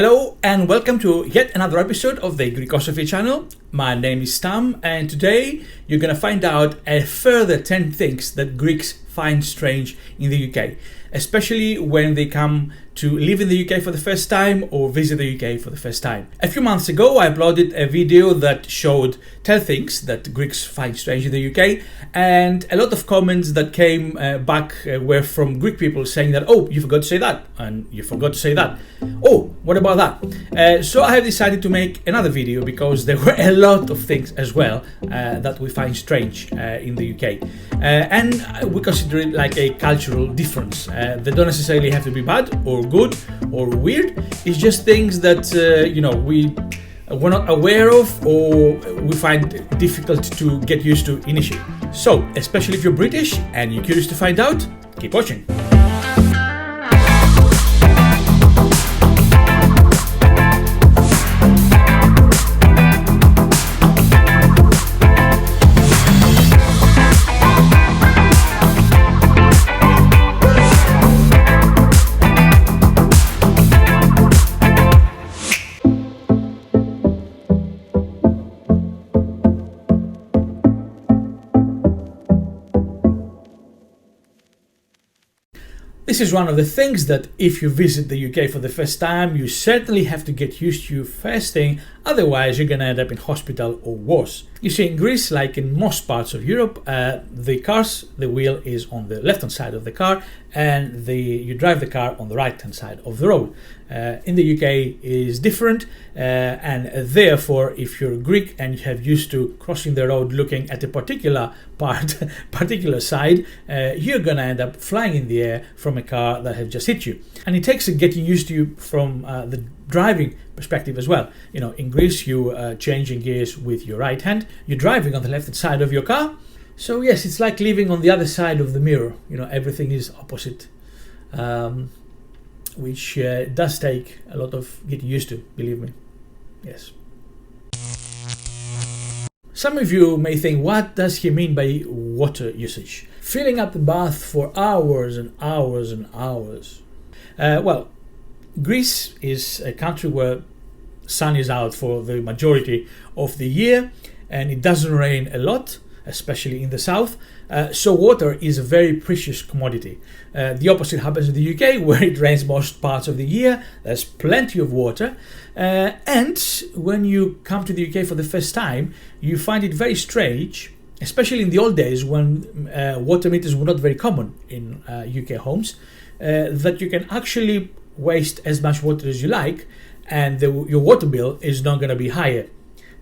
Hello and welcome to yet another episode of the Greekosophy channel. My name is Tam and today you're going to find out a further 10 things that Greeks find strange in the UK, especially when they come to live in the UK for the first time or visit the UK for the first time. A few months ago I uploaded a video that showed 10 things that Greeks find strange in the UK, and a lot of comments that came back were from Greek people saying that, oh, you forgot to say that and you forgot to say that. Oh, what about that? So I have decided to make another video because there were a lot of things as well that we find strange in the UK, and we consider it like a cultural difference. They don't necessarily have to be bad or good or weird. It's just things that we're not aware of or we find difficult to get used to initially. So, especially if you're British and you're curious to find out, keep watching. This is one of the things that if you visit the UK for the first time, you certainly have to get used to first thing, otherwise you're going to end up in hospital or worse. You see, in Greece, like in most parts of Europe, the wheel is on the left-hand side of the car and you drive the car on the right-hand side of the road. In the UK is different, and therefore if you're Greek and you have used to crossing the road looking at a particular side, you're gonna end up flying in the air from a car that has just hit you. And it takes getting used to from the driving perspective as well. You know, in Greece you changing gears with your right hand, you're driving on the left side of your car. So yes, it's like living on the other side of the mirror. You know, everything is opposite. Which does take a lot of getting used to, believe me. Yes. Some of you may think, what does he mean by water usage? Filling up the bath for hours and hours and hours. Well, Greece is a country where sun is out for the majority of the year and it doesn't rain a lot, especially in the south. So water is a very precious commodity. The opposite happens in the UK, where it rains most parts of the year. There's plenty of water. And when you come to the UK for the first time, you find it very strange, especially in the old days when water meters were not very common in UK homes, that you can actually waste as much water as you like and your water bill is not going to be higher.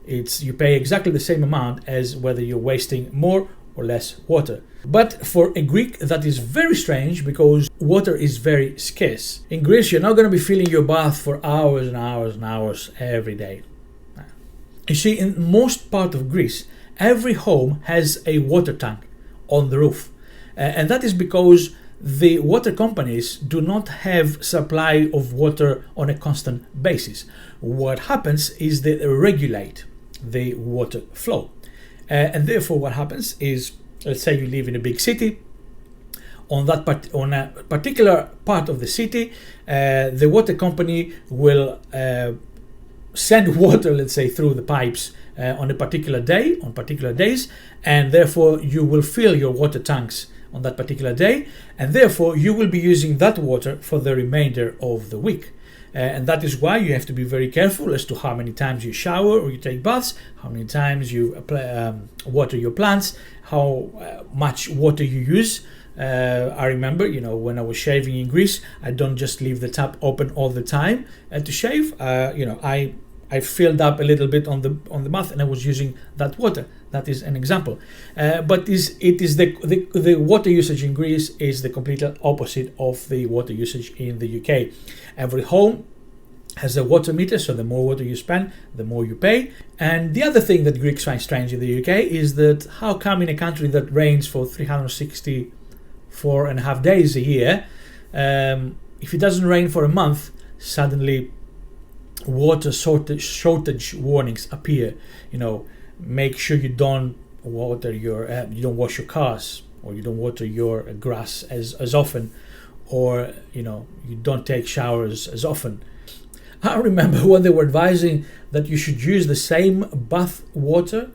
You pay exactly the same amount as whether you're wasting more or less water. But for a Greek, that is very strange because water is very scarce. In Greece, you're not going to be filling your bath for hours and hours and hours every day. You see, in most part of Greece, every home has a water tank on the roof. And that is because the water companies do not have supply of water on a constant basis. What happens is they regulate the water flow. And therefore what happens is, let's say you live in a big city, on a particular part of the city, the water company will send water, let's say, through the pipes on a particular day, on particular days, and therefore you will fill your water tanks on that particular day, and therefore you will be using that water for the remainder of the week. And that is why you have to be very careful as to how many times you shower or you take baths, how many times you water your plants, how much water you use. I remember, when I was shaving in Greece, I don't just leave the tap open all the time to shave. I filled up a little bit on the bath and I was using that water. That is an example. But it is the water usage in Greece is the complete opposite of the water usage in the UK. Every home has a water meter, so the more water you spend, the more you pay. And the other thing that Greeks find strange in the UK is that how come in a country that rains for 364.5 days a year, if it doesn't rain for a month, suddenly water shortage warnings appear. Make sure you don't water you don't wash your cars, or you don't water your grass as often, or you don't take showers as often. I remember when they were advising that you should use the same bath water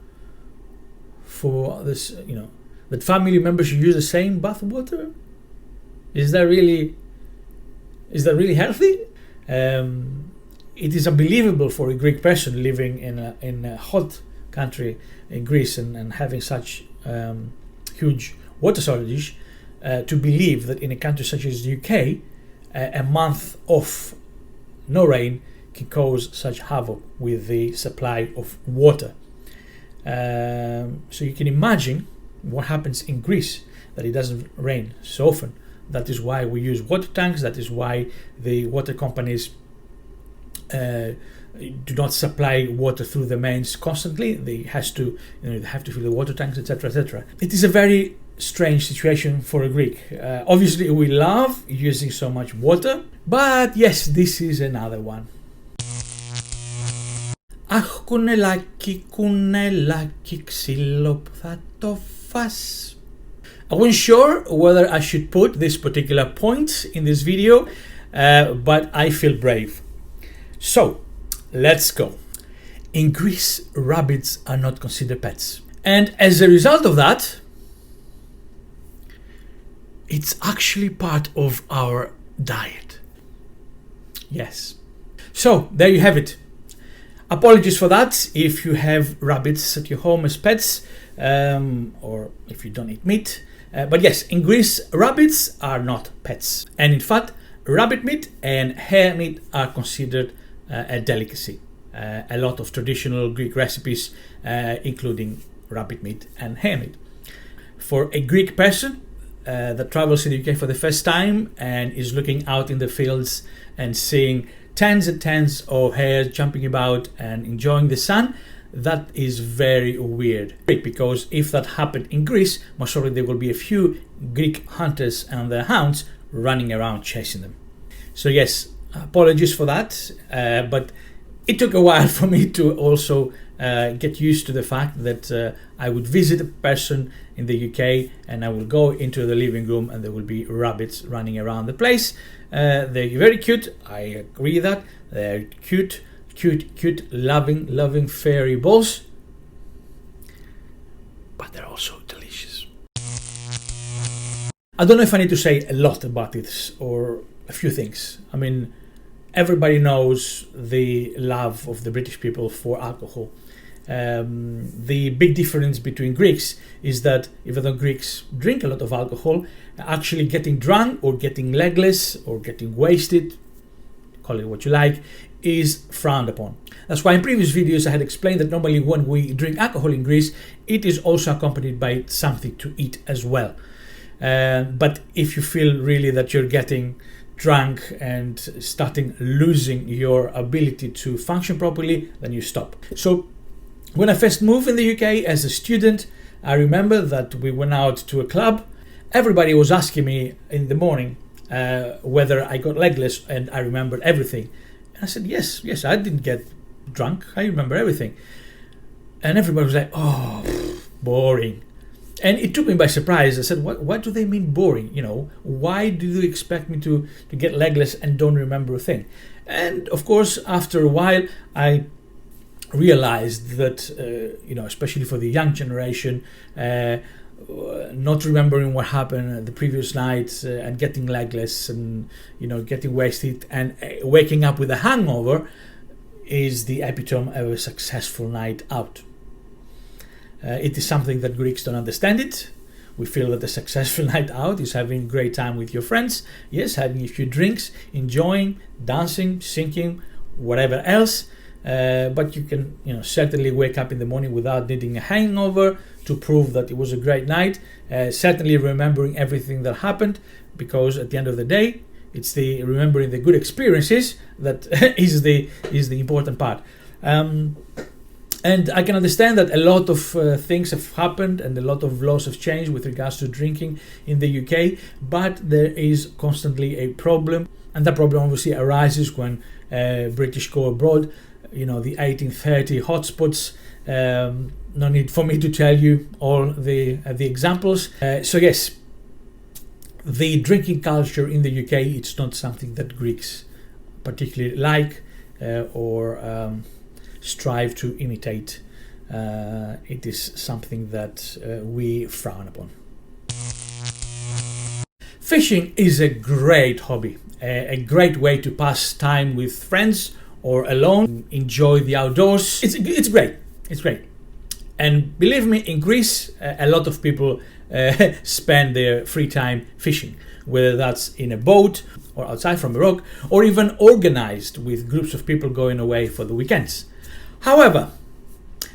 for this, that family members should use the same bath water. Is that really healthy? It is unbelievable for a Greek person living in a hot country in Greece and having such huge water shortage to believe that in a country such as the UK, a month of no rain can cause such havoc with the supply of water. So you can imagine what happens in Greece, that it doesn't rain so often. That is why we use water tanks. That is why the water companies do not supply water through the mains constantly. They have to fill the water tanks, etc., etc. It is a very strange situation for a Greek. Obviously, we love using so much water, but yes, this is another one. Αχ, κουνελάκι, κουνελάκι, ξύλο που θα το φας. I wasn't sure whether I should put this particular point in this video, but I feel brave. So, let's go. In Greece, rabbits are not considered pets. And as a result of that, it's actually part of our diet. Yes. So, there you have it. Apologies for that if you have rabbits at your home as pets, or if you don't eat meat. But yes, in Greece, rabbits are not pets. And in fact, rabbit meat and hare meat are considered a delicacy. A lot of traditional Greek recipes, including rabbit meat and hare meat. For a Greek person that travels in the UK for the first time and is looking out in the fields and seeing tens and tens of hares jumping about and enjoying the sun, that is very weird. Because if that happened in Greece, most probably there will be a few Greek hunters and their hounds running around chasing them. So yes, apologies for that, but it took a while for me to also get used to the fact that I would visit a person in the UK and I will go into the living room and there will be rabbits running around the place. They're very cute, I agree that. They're cute, loving fairy balls. But they're also delicious. I don't know if I need to say a lot about this or a few things. I mean, everybody knows the love of the British people for alcohol. The big difference between Greeks is that even though Greeks drink a lot of alcohol, actually getting drunk or getting legless or getting wasted, call it what you like, is frowned upon. That's why in previous videos I had explained that normally when we drink alcohol in Greece, it is also accompanied by something to eat as well. But if you feel really that you're getting drunk and starting losing your ability to function properly, then you stop. So when I first moved in the UK as a student, I remember that we went out to a club. Everybody was asking me in the morning whether I got legless, and I remembered everything. And I said, yes, I didn't get drunk. I remember everything. And everybody was like, oh, boring. And it took me by surprise. I said, what do they mean boring? Why do you expect me to get legless and don't remember a thing? And of course, after a while, I realized that, especially for the young generation, not remembering what happened the previous night and getting legless and, getting wasted and waking up with a hangover is the epitome of a successful night out. It is something that Greeks don't understand it. We feel that a successful night out is having a great time with your friends. Yes, having a few drinks, enjoying, dancing, singing, whatever else. But you can, certainly wake up in the morning without needing a hangover to prove that it was a great night. Certainly remembering everything that happened, because at the end of the day, it's the remembering the good experiences that is the important part. And I can understand that a lot of things have happened and a lot of laws have changed with regards to drinking in the UK, but there is constantly a problem, and that problem obviously arises when British go abroad. The 1830 hotspots. No need for me to tell you all the examples. So yes, the drinking culture in the UK, it's not something that Greeks particularly like. or strive to imitate. It is something that we frown upon. Fishing is a great hobby, a great way to pass time with friends or alone, enjoy the outdoors. It's great. It's great. And believe me, in Greece, a lot of people spend their free time fishing, whether that's in a boat or outside from a rock, or even organized with groups of people going away for the weekends. However,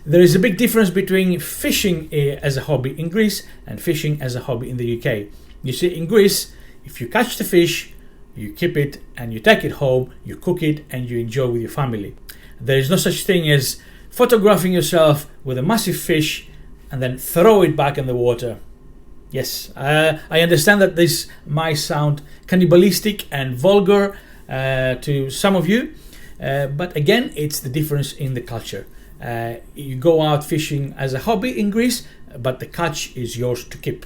there is a big difference between fishing as a hobby in Greece and fishing as a hobby in the UK. You see, in Greece, if you catch the fish, you keep it and you take it home, you cook it and you enjoy with your family. There is no such thing as photographing yourself with a massive fish and then throw it back in the water. Yes, I understand that this might sound cannibalistic and vulgar to some of you, but again, it's the difference in the culture. You go out fishing as a hobby in Greece, but the catch is yours to keep.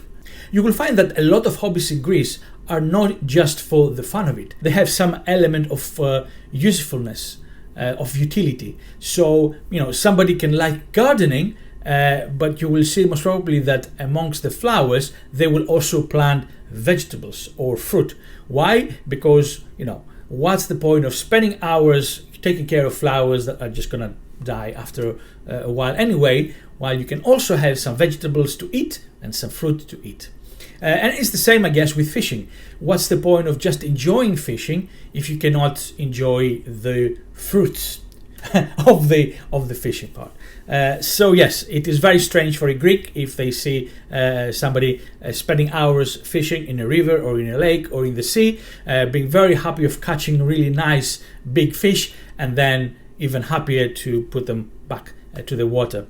You will find that a lot of hobbies in Greece are not just for the fun of it. They have some element of usefulness, of utility. So, somebody can like gardening, but you will see most probably that amongst the flowers, they will also plant vegetables or fruit. Why? Because, what's the point of spending hours taking care of flowers that are just going to die after a while anyway, while you can also have some vegetables to eat and some fruit to eat. And it's the same, I guess, with fishing. What's the point of just enjoying fishing if you cannot enjoy the fruits of the fishing part? So yes, it is very strange for a Greek if they see somebody spending hours fishing in a river or in a lake or in the sea, being very happy of catching really nice big fish, and then even happier to put them back to the water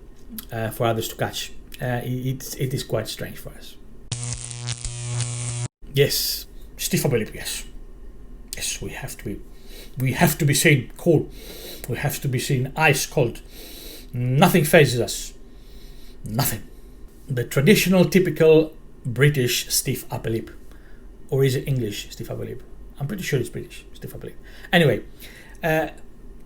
for others to catch. It is quite strange for us. Yes, Steve Apelip, yes. Yes, we have to be seen cool. We have to be seen ice cold. Nothing phases us. Nothing. The traditional, typical British Steve Apelip. Or is it English Steve Apelip? I'm pretty sure it's British Steve Apelip. Anyway,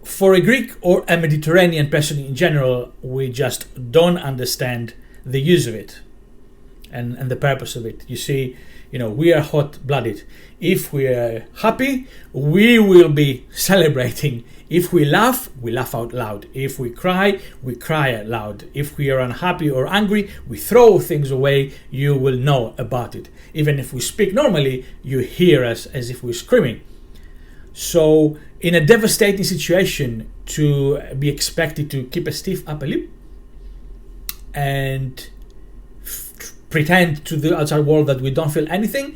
for a Greek or a Mediterranean person in general, we just don't understand the use of it and the purpose of it. You see, we are hot-blooded. If we are happy, we will be celebrating. If we laugh out loud. If we cry out loud. If we are unhappy or angry, we throw things away. You will know about it. Even if we speak normally, you hear us as if we're screaming. So, in a devastating situation, to be expected to keep a stiff upper lip and pretend to the outside world that we don't feel anything,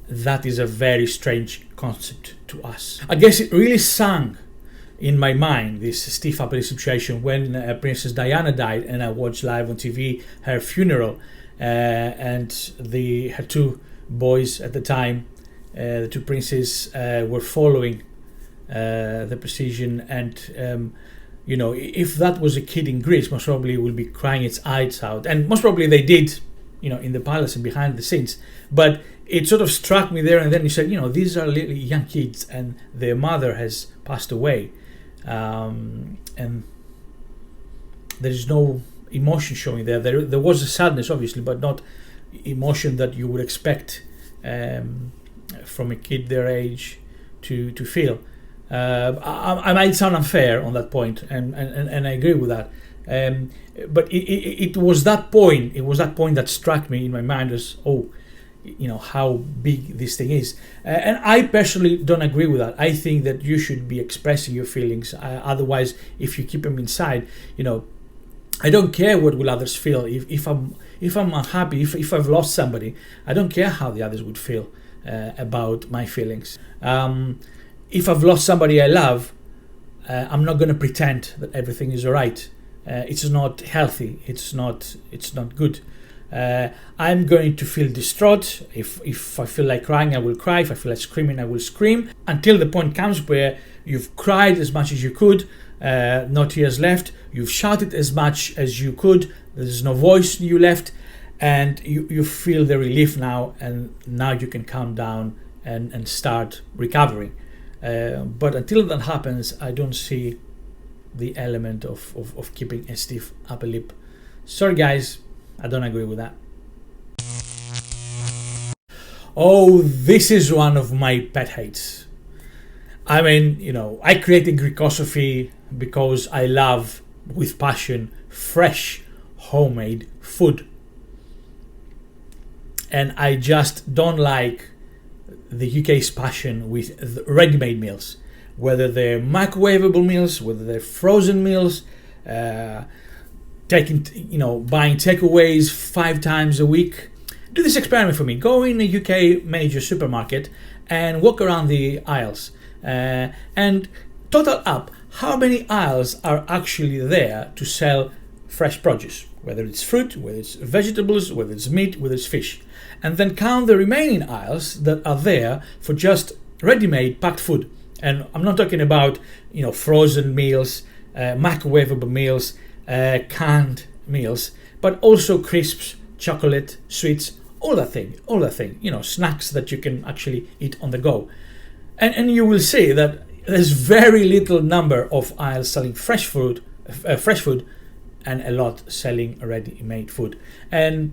that is a very strange concept to us. I guess it really sang in my mind, this Steve Apelip situation, when Princess Diana died, and I watched live on TV her funeral, and her two boys at the time, the two princes, were following the procession, and if that was a kid in Greece, most probably would be crying its eyes out, and most probably they did, in the palace and behind the scenes. But it sort of struck me there and then. You said, these are little young kids and their mother has passed away, and there is no emotion showing there. There was a sadness, obviously, but not emotion that you would expect from a kid their age to feel. I might sound unfair on that point, and I agree with that. But it was that point. It was that point that struck me in my mind as, how big this thing is. And I personally don't agree with that. I think that you should be expressing your feelings. Otherwise, if you keep them inside, I don't care what will others feel. If I'm unhappy, if I've lost somebody, I don't care how the others would feel about my feelings. If I've lost somebody I love, I'm not going to pretend that everything is all right. It's not healthy. It's not good. I'm going to feel distraught. If I feel like crying, I will cry. If I feel like screaming, I will scream, until the point comes where you've cried as much as you could, no tears left. You've shouted as much as you could. There's no voice in you left, and you feel the relief now, and now you can calm down and start recovering. But until that happens, I don't see the element of keeping a stiff upper lip. Sorry guys, I don't agree with that. Oh, this is one of my pet hates. I mean, I created Greekosophy because I love, with passion, fresh, homemade food. And I just don't like the UK's passion with ready-made meals, whether they're microwavable meals, whether they're frozen meals, buying takeaways 5 times a week. Do this experiment for me. Go in a UK major supermarket and walk around the aisles and total up how many aisles are actually there to sell fresh produce, whether it's fruit, whether it's vegetables, whether it's meat, whether it's fish, and then count the remaining aisles that are there for just ready-made packed food. And I'm not talking about frozen meals, microwavable meals, canned meals, but also crisps, chocolate, sweets, all that thing, snacks that you can actually eat on the go. And you will see that there's very little number of aisles selling fresh food, and a lot selling ready-made food. And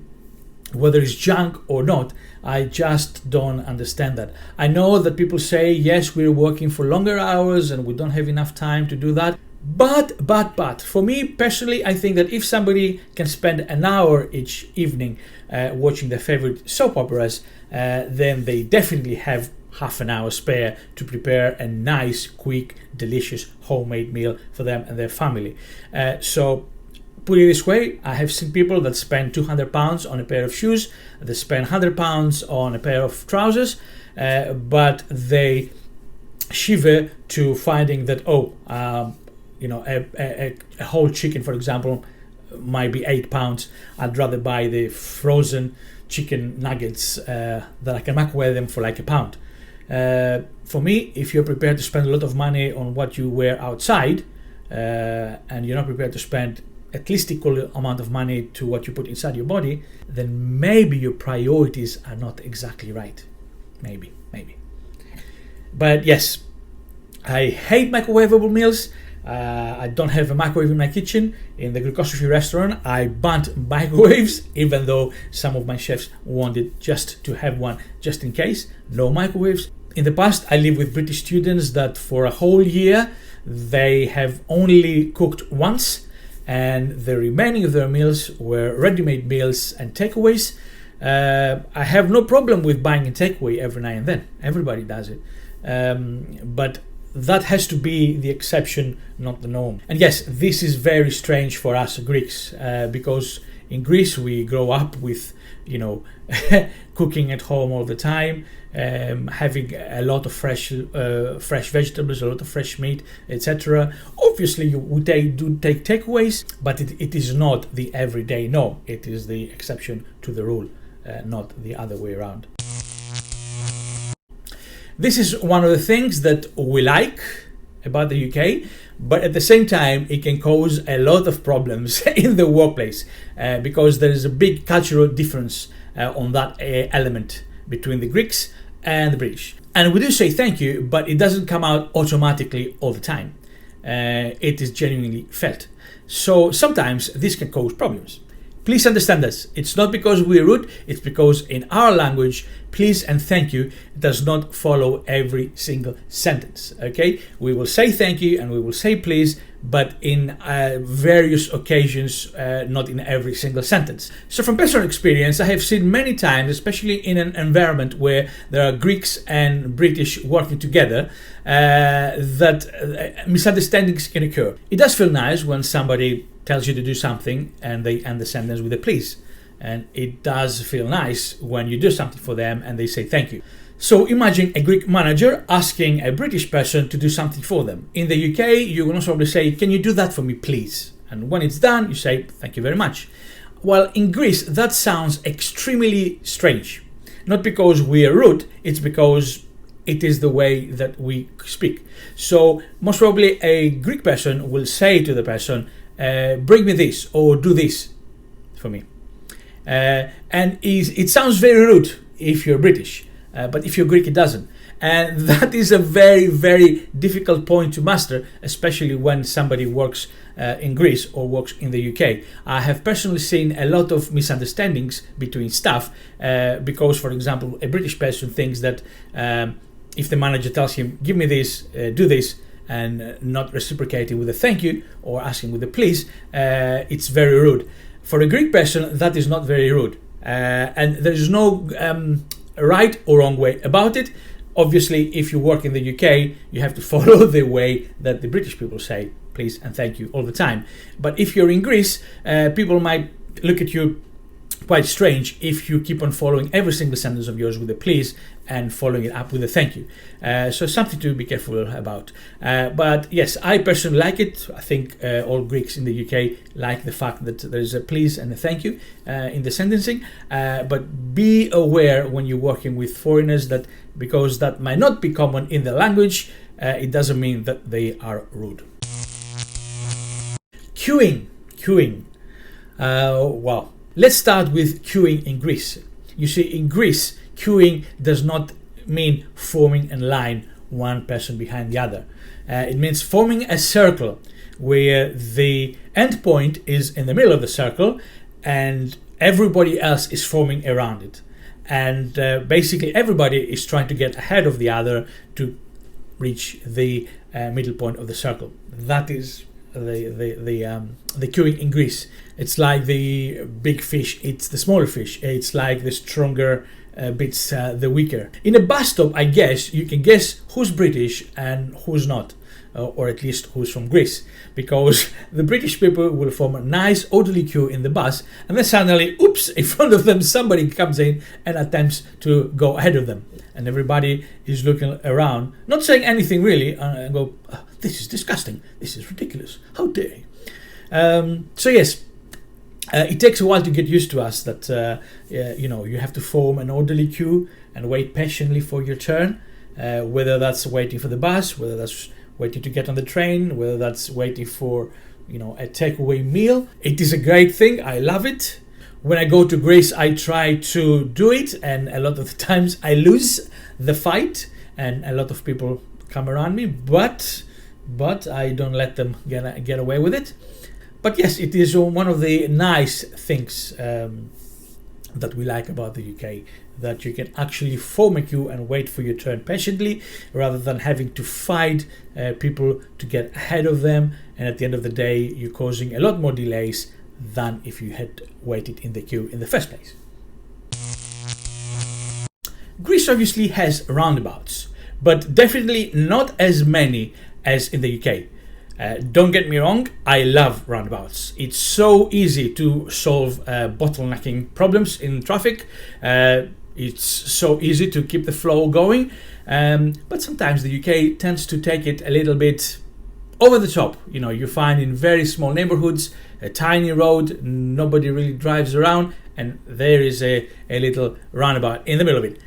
whether it's junk or not, I just don't understand that. I know that people say, yes, we're working for longer hours and we don't have enough time to do that. But for me personally, I think that if somebody can spend an hour each evening watching their favorite soap operas, then they definitely have half an hour spare to prepare a nice, quick, delicious homemade meal for them and their family. So put it this way, I have seen people that spend £200 on a pair of shoes, they spend £100 on a pair of trousers, but they shiver to finding that, a whole chicken, for example, might be £8. I'd rather buy the frozen chicken nuggets that I can microwave them for like £1. For me, if you're prepared to spend a lot of money on what you wear outside, and you're not prepared to spend at least equal amount of money to what you put inside your body, then maybe your priorities are not exactly right. Maybe. But yes, I hate microwavable meals. I don't have a microwave in my kitchen. In the Greekosophy restaurant, I banned microwaves, even though some of my chefs wanted just to have one just in case. No microwaves. In the past, I lived with British students that for a whole year, they have only cooked once, and the remaining of their meals were ready-made meals and takeaways. I have no problem with buying a takeaway every now and then. Everybody does it. But that has to be the exception, not the norm. And yes, this is very strange for us Greeks, because in Greece we grow up with, cooking at home all the time, having a lot of fresh vegetables, a lot of fresh meat, etc. Obviously, we do take takeaways, but it is not the everyday norm. It is the exception to the rule, not the other way around. This is one of the things that we like about the UK, but at the same time, it can cause a lot of problems in the workplace because there is a big cultural difference on that element between the Greeks and the British. And we do say thank you, but it doesn't come out automatically all the time. It is genuinely felt. So sometimes this can cause problems. Please understand this. It's not because we're rude, it's because in our language, please and thank you does not follow every single sentence, okay? We will say thank you and we will say please, but in various occasions, not in every single sentence. So from personal experience, I have seen many times, especially in an environment where there are Greeks and British working together, that misunderstandings can occur. It does feel nice when somebody tells you to do something and they end the sentence with a please. And it does feel nice when you do something for them and they say thank you. So imagine a Greek manager asking a British person to do something for them. In the UK, you will also probably say, can you do that for me, please? And when it's done, you say, thank you very much. While in Greece, that sounds extremely strange. Not because we are rude, it's because it is the way that we speak. So most probably a Greek person will say to the person, bring me this or do this for me. And it sounds very rude if you're British, but if you're Greek, it doesn't. And that is a very, very difficult point to master, especially when somebody works in Greece or works in the UK. I have personally seen a lot of misunderstandings between staff because, for example, a British person thinks that if the manager tells him, give me this, do this, and not reciprocating with a thank you or asking with a please, it's very rude. For a Greek person, that is not very rude. And there's no right or wrong way about it. Obviously, if you work in the UK, you have to follow the way that the British people say please and thank you all the time. But if you're in Greece, people might look at you quite strange if you keep on following every single sentence of yours with a please and following it up with a thank you. So something to be careful about. But yes, I personally like it. I think all Greeks in the UK like the fact that there is a please and a thank you in the sentencing. But be aware when you're working with foreigners that because that might not be common in the language, it doesn't mean that they are rude. Queuing. Well, let's start with queuing in Greece. You see, in Greece, queuing does not mean forming a line one person behind the other. It means forming a circle where the end point is in the middle of the circle and everybody else is forming around it. And basically everybody is trying to get ahead of the other to reach the middle point of the circle. That is the queuing in Greece. It's like the big fish eats the smaller fish. It's like the stronger beats the weaker. In a bus stop, I guess you can guess who's British and who's not, or at least who's from Greece, because the British people will form a nice orderly queue in the bus, and then suddenly, oops, in front of them somebody comes in and attempts to go ahead of them, and everybody is looking around, not saying anything really, and go, oh, this is disgusting, this is ridiculous, how dare you? So yes, it takes a while to get used to us that you have to form an orderly queue and wait patiently for your turn, whether that's waiting for the bus, whether that's waiting to get on the train, whether that's waiting for a takeaway meal. It is a great thing. I love it. When I go to Greece, I try to do it, and a lot of the times I lose the fight, and a lot of people come around me, but I don't let them get away with it. But yes, it is one of the nice things that we like about the UK, that you can actually form a queue and wait for your turn patiently rather than having to fight people to get ahead of them, and at the end of the day you're causing a lot more delays than if you had waited in the queue in the first place. Greece obviously has roundabouts, but definitely not as many as in the UK. Don't get me wrong, I love roundabouts. It's so easy to solve bottlenecking problems in traffic. It's so easy to keep the flow going. But sometimes the UK tends to take it a little bit over the top. You find in very small neighborhoods, a tiny road, nobody really drives around, and there is a little roundabout in the middle of it.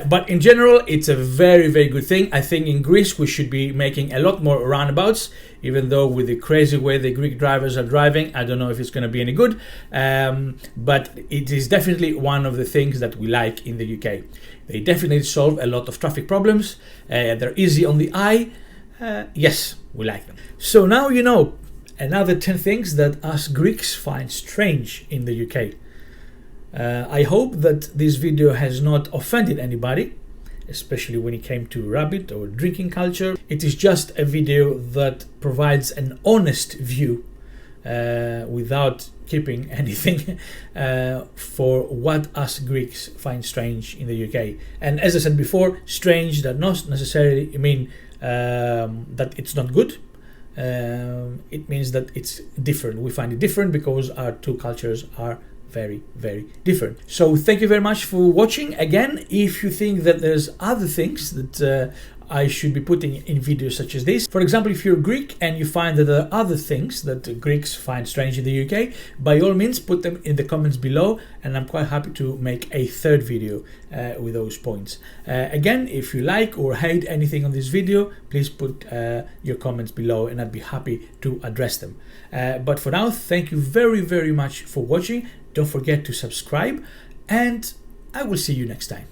But in general, it's a very, very good thing. I think in Greece we should be making a lot more roundabouts, even though with the crazy way the Greek drivers are driving, I don't know if it's going to be any good. But it is definitely one of the things that we like in the UK. They definitely solve a lot of traffic problems. They're easy on the eye. Yes, we like them. So now you know another 10 things that us Greeks find strange in the UK. I hope that this video has not offended anybody, especially when it came to rabbit or drinking culture. It is just a video that provides an honest view without keeping anything for what us Greeks find strange in the UK. And as I said before, strange does not necessarily mean that it's not good. It means that it's different. We find it different because our two cultures are very, very different. So thank you very much for watching. Again, if you think that there's other things that I should be putting in videos such as this, for example, if you're Greek and you find that there are other things that Greeks find strange in the UK, by all means put them in the comments below, and I'm quite happy to make a third video with those points. Again, if you like or hate anything on this video, please put your comments below and I'd be happy to address them. But for now, thank you very, very much for watching. Don't forget to subscribe, and I will see you next time.